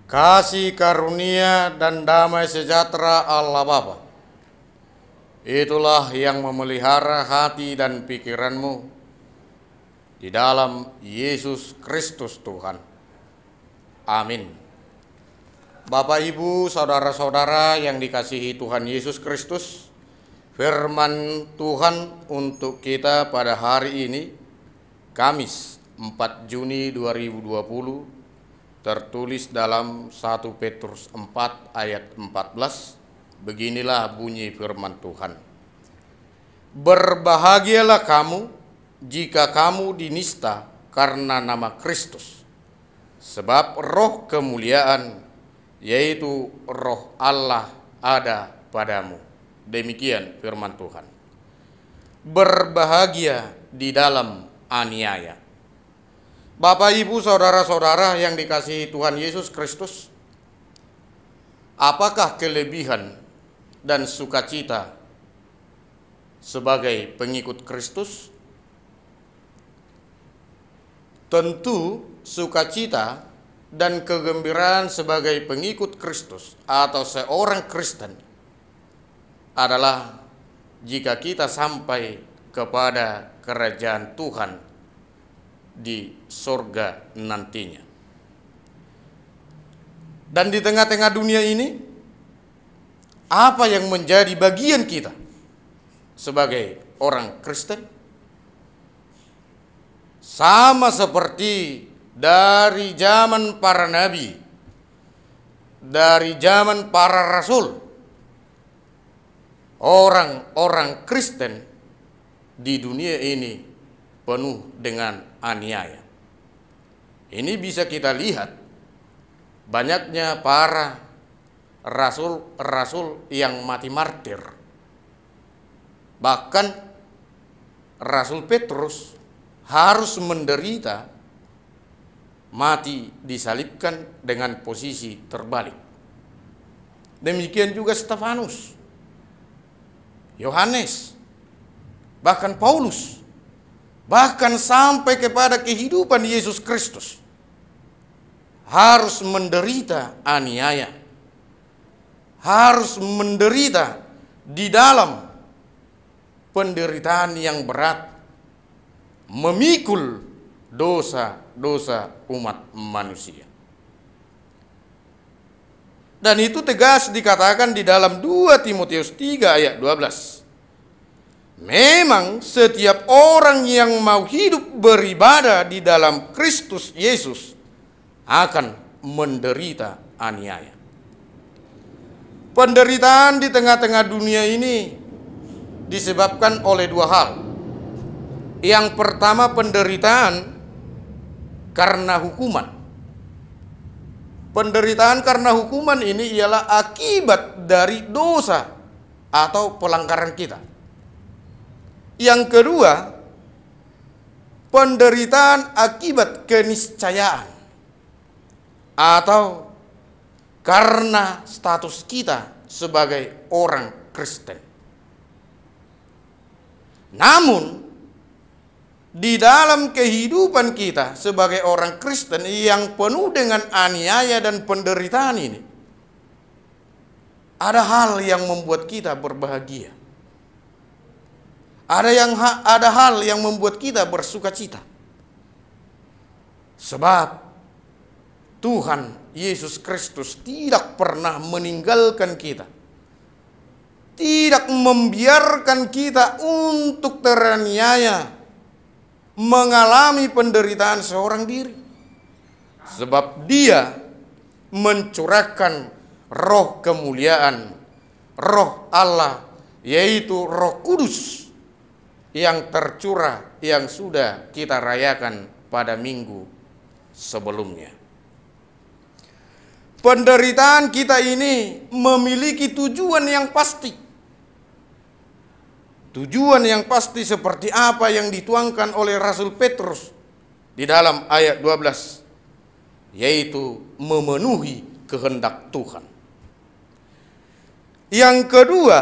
Kasih karunia dan damai sejahtera Allah Bapa, itulah yang memelihara hati dan pikiranmu di dalam Yesus Kristus Tuhan. Amin. Bapak, Ibu, saudara-saudara yang dikasihi Tuhan Yesus Kristus, firman Tuhan untuk kita pada hari ini, Kamis 4 Juni 2020, tertulis dalam 1 Petrus 4 ayat 14, beginilah bunyi firman Tuhan. Berbahagialah kamu jika kamu dinista karena nama Kristus, sebab roh kemuliaan, yaitu roh Allah ada padamu. Demikian firman Tuhan. Berbahagia di dalam aniaya. Bapak, Ibu, saudara-saudara yang dikasihi Tuhan Yesus Kristus, apakah kelebihan dan sukacita sebagai pengikut Kristus? Tentu sukacita dan kegembiraan sebagai pengikut Kristus atau seorang Kristen adalah jika kita sampai kepada kerajaan Tuhan di surga nantinya. Dan di tengah-tengah dunia ini, apa yang menjadi bagian kita sebagai orang Kristen? Sama seperti dari zaman para nabi, dari zaman para rasul, orang-orang Kristen di dunia ini penuh dengan aniaya. Ini bisa kita lihat banyaknya para rasul-rasul yang mati martir. Bahkan Rasul Petrus harus menderita mati disalibkan dengan posisi terbalik. Demikian juga Stefanus, Yohanes, bahkan Paulus, bahkan sampai kepada kehidupan Yesus Kristus harus menderita aniaya, harus menderita di dalam penderitaan yang berat, memikul dosa-dosa umat manusia. Dan itu tegas dikatakan di dalam 2 Timotius 3 ayat 12. Memang setiap orang yang mau hidup beribadah di dalam Kristus Yesus akan menderita aniaya. Penderitaan di tengah-tengah dunia ini disebabkan oleh dua hal. Yang pertama, penderitaan karena hukuman. Penderitaan karena hukuman ini ialah akibat dari dosa atau pelanggaran kita. Yang kedua, penderitaan akibat keniscayaan atau karena status kita sebagai orang Kristen. Namun, di dalam kehidupan kita sebagai orang Kristen yang penuh dengan aniaya dan penderitaan ini, ada hal yang membuat kita berbahagia. Ada hal yang membuat kita bersukacita. Sebab Tuhan Yesus Kristus tidak pernah meninggalkan kita. Tidak membiarkan kita untuk teraniaya, mengalami penderitaan seorang diri. Sebab Dia mencurahkan roh kemuliaan, roh Allah, yaitu Roh Kudus yang tercurah, yang sudah kita rayakan pada minggu sebelumnya. Penderitaan kita ini memiliki tujuan yang pasti. Tujuan yang pasti seperti apa yang dituangkan oleh Rasul Petrus di dalam ayat 12, yaitu memenuhi kehendak Tuhan. Yang kedua,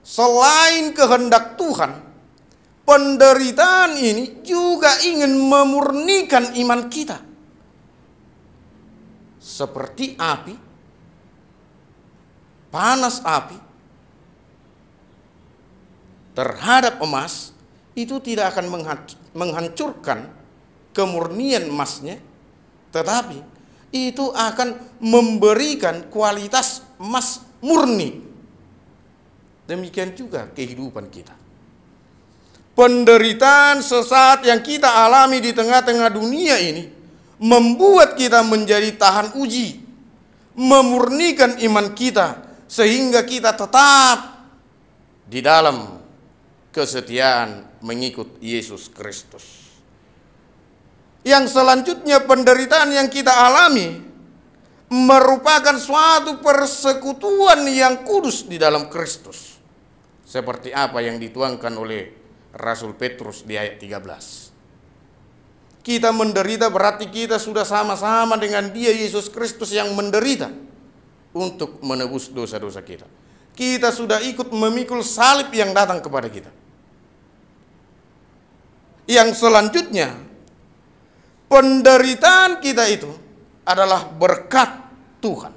selain kehendak Tuhan, penderitaan ini juga ingin memurnikan iman kita. seperti api, panas api terhadap emas, itu tidak akan menghancurkan kemurnian emasnya, tetapi itu akan memberikan kualitas emas murni. Demikian juga kehidupan kita. Penderitaan sesaat yang kita alami di tengah-tengah dunia ini membuat kita menjadi tahan uji, memurnikan iman kita sehingga kita tetap di dalam kesetiaan mengikut Yesus Kristus. Yang selanjutnya, penderitaan yang kita alami merupakan suatu persekutuan yang kudus di dalam Kristus. Seperti apa yang dituangkan oleh Rasul Petrus di ayat 13. Kita menderita berarti kita sudah sama-sama dengan Dia, Yesus Kristus, yang menderita untuk menebus dosa-dosa kita. Kita sudah ikut memikul salib yang datang kepada kita. Yang selanjutnya, penderitaan kita itu adalah berkat Tuhan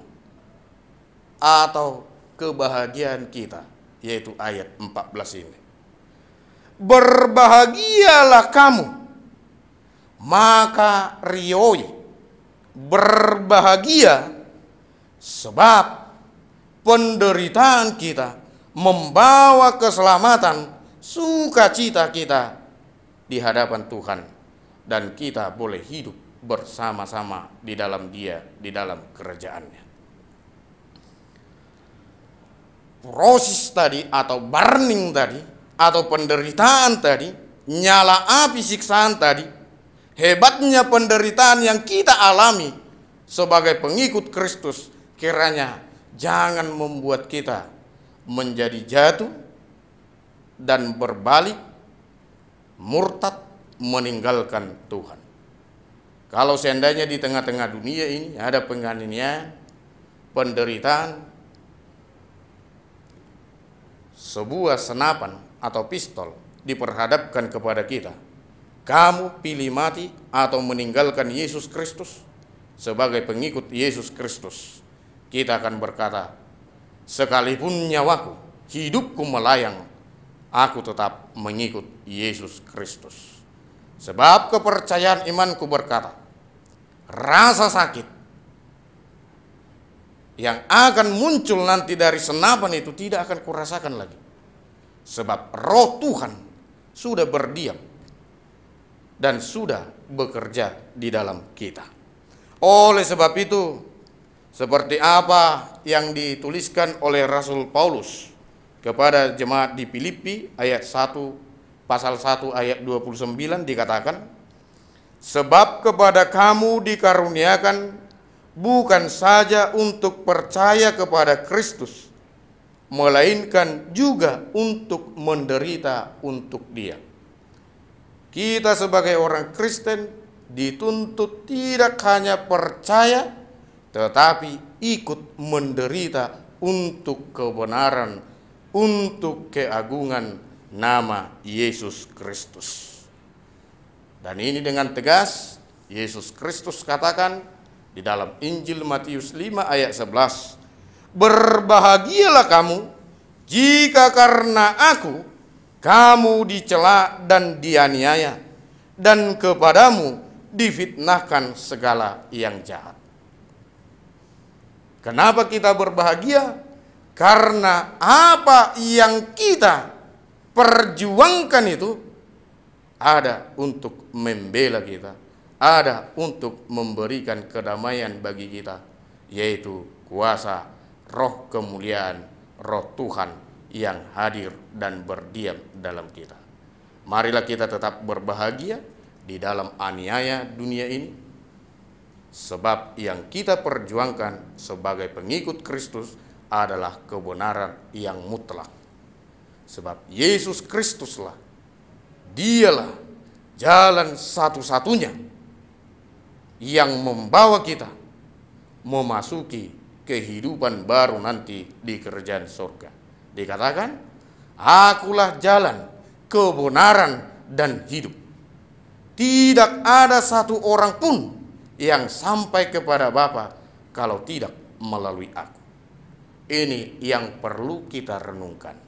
atau kebahagiaan kita, yaitu ayat 14 ini. Berbahagialah kamu, maka rioi, berbahagia, sebab penderitaan kita membawa keselamatan, sukacita kita di hadapan Tuhan, dan kita boleh hidup bersama-sama di dalam Dia, di dalam kerajaannya. Proses tadi atau burning tadi, atau penderitaan tadi, nyala api siksaan tadi, hebatnya penderitaan yang kita alami sebagai pengikut Kristus, kiranya jangan membuat kita menjadi jatuh dan berbalik, murtad, meninggalkan Tuhan. Kalau seandainya di tengah-tengah dunia ini ada penganiayaan, penderitaan, sebuah senapan atau pistol diperhadapkan kepada kita, kamu pilih mati atau meninggalkan Yesus Kristus sebagai pengikut Yesus Kristus, kita akan berkata, sekalipun nyawaku, hidupku melayang, aku tetap mengikut Yesus Kristus. Sebab kepercayaan imanku berkata, rasa sakit yang akan muncul nanti dari senapan itu tidak akan kurasakan lagi. Sebab roh Tuhan sudah berdiam dan sudah bekerja di dalam kita. Oleh sebab itu, seperti apa yang dituliskan oleh Rasul Paulus kepada jemaat di Filipi ayat 1, pasal 1 ayat 29 dikatakan, sebab kepada kamu dikaruniakan bukan saja untuk percaya kepada Kristus, melainkan juga untuk menderita untuk Dia. Kita sebagai orang Kristen dituntut tidak hanya percaya, tetapi ikut menderita untuk kebenaran, untuk keagungan nama Yesus Kristus. Dan ini dengan tegas Yesus Kristus katakan di dalam Injil Matius 5 ayat 11, berbahagialah kamu jika karena aku kamu dicela dan dianiaya, dan kepadamu difitnahkan segala yang jahat. Kenapa kita berbahagia? Karena apa yang kita perjuangkan itu ada untuk membela kita, ada untuk memberikan kedamaian bagi kita, yaitu kuasa roh kemuliaan, roh Tuhan yang hadir dan berdiam dalam kita. Marilah kita tetap berbahagia di dalam aniaya dunia ini, sebab yang kita perjuangkan sebagai pengikut Kristus adalah kebenaran yang mutlak. Sebab Yesus Kristuslah, Dialah jalan satu-satunya yang membawa kita memasuki kehidupan baru nanti di kerajaan surga. Dikatakan, akulah jalan, kebenaran, dan hidup. Tidak ada satu orang pun yang sampai kepada Bapa kalau tidak melalui aku. Ini yang perlu kita renungkan.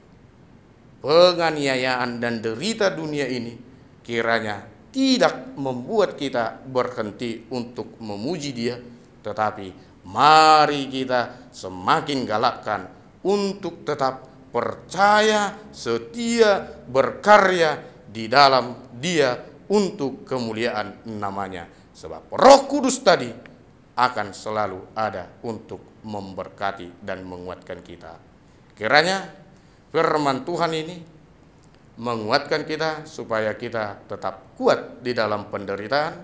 Penganiayaan dan derita dunia ini kiranya tidak membuat kita berhenti untuk memuji Dia, tetapi mari kita semakin galakkan untuk tetap percaya, setia, berkarya di dalam Dia untuk kemuliaan namanya. Sebab Roh Kudus tadi akan selalu ada untuk memberkati dan menguatkan kita. Kiranya firman Tuhan ini menguatkan kita supaya kita tetap kuat di dalam penderitaan,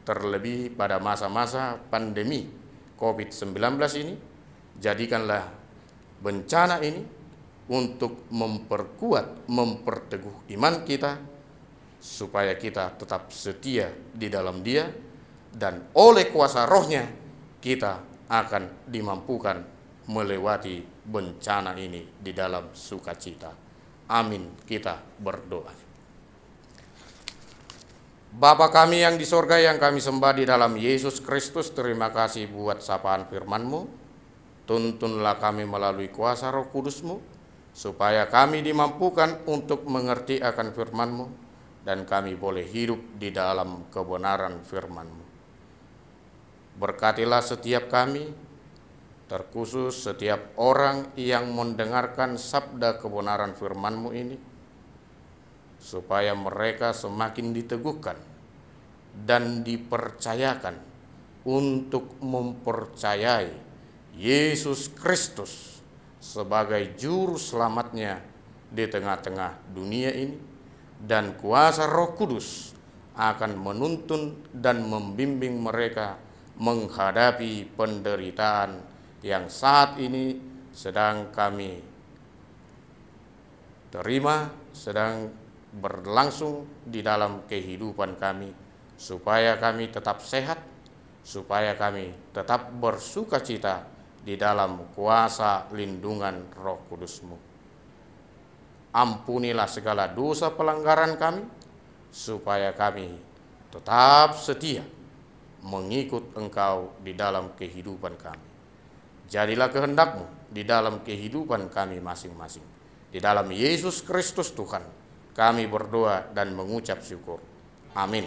terlebih pada masa-masa pandemi COVID-19 ini. Jadikanlah bencana ini untuk memperkuat, memperteguh iman kita, supaya kita tetap setia di dalam Dia, dan oleh kuasa Roh-Nya kita akan dimampukan melewati bencana ini di dalam sukacita. Amin. Kita berdoa. Bapa kami yang di sorga, yang kami sembah di dalam Yesus Kristus, terima kasih buat sapaan firman-Mu. Tuntunlah kami melalui kuasa Roh Kudus-Mu, supaya kami dimampukan untuk mengerti akan firman-Mu, dan kami boleh hidup di dalam kebenaran firman-Mu. Berkatilah setiap kami, terkhusus setiap orang yang mendengarkan sabda kebenaran firman-Mu ini, supaya mereka semakin diteguhkan dan dipercayakan untuk mempercayai Yesus Kristus sebagai juru selamatnya di tengah-tengah dunia ini, dan kuasa Roh Kudus akan menuntun dan membimbing mereka menghadapi penderitaan yang saat ini sedang kami terima, sedang berlangsung di dalam kehidupan kami, supaya kami tetap sehat, supaya kami tetap bersukacita di dalam kuasa lindungan Roh Kudus-Mu. Ampunilah segala dosa pelanggaran kami, supaya kami tetap setia mengikut Engkau di dalam kehidupan kami. Jadilah kehendak-Mu di dalam kehidupan kami masing-masing. Di dalam Yesus Kristus Tuhan kami berdoa dan mengucap syukur. Amin.